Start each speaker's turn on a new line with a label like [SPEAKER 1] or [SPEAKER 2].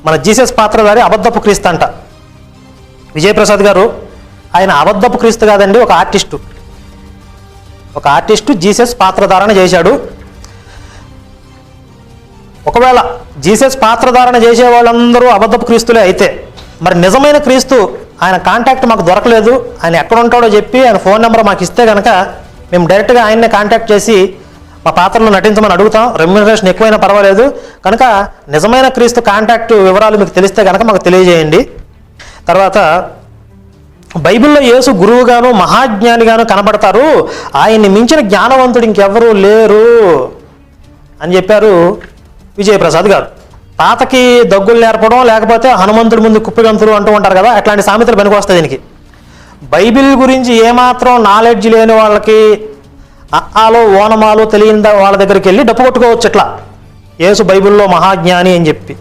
[SPEAKER 1] మన జీసస్ పాత్రధారి అబద్ధపు క్రీస్తు అంట. విజయప్రసాద్ గారు ఆయన అబద్ధపు క్రీస్తు కాదండి, ఒక ఆర్టిస్టు జీసస్ పాత్రధారణ చేశాడు. ఒకవేళ జీసస్ పాత్రధారణ చేసే వాళ్ళందరూ అబద్ధపు క్రీస్తులే అయితే మరి నిజమైన క్రీస్తు ఆయన కాంటాక్ట్ మాకు దొరకలేదు, ఆయన ఎక్కడ ఉంటాడో చెప్పి ఆయన ఫోన్ నెంబర్ మాకు ఇస్తే కనుక మేము డైరెక్ట్గా ఆయన్నే కాంటాక్ట్ చేసి మా పాత్రలో నటించమని అడుగుతాం. రెమ్యూనరేషన్ ఎక్కువైనా పర్వాలేదు. కనుక నిజమైన క్రీస్తు కాంటాక్ట్ వివరాలు మీకు తెలిస్తే కనుక మాకు తెలియజేయండి. తర్వాత బైబిల్లో యేసు గురువుగాను మహాజ్ఞానిగాను కనబడతారు, ఆయన్ని మించిన జ్ఞానవంతుడు ఇంకెవరూ లేరు అని చెప్పారు విజయప్రసాద్ గారు. తాతకి దగ్గులు నేర్పడం లేకపోతే హనుమంతుడి ముందు కుప్పిగంతులు అంటూ ఉంటారు కదా, అట్లాంటి సామెతలు పనికొస్తాయి దీనికి. బైబిల్ గురించి ఏమాత్రం నాలెడ్జ్ లేని వాళ్ళకి ఆలో ఓనమాలు తెలియని వాళ్ళ దగ్గరికి వెళ్ళి డప్పు కొట్టుకోవచ్చు ఇట్లా యేసు బైబిల్లో మహాజ్ఞాని అని చెప్పి.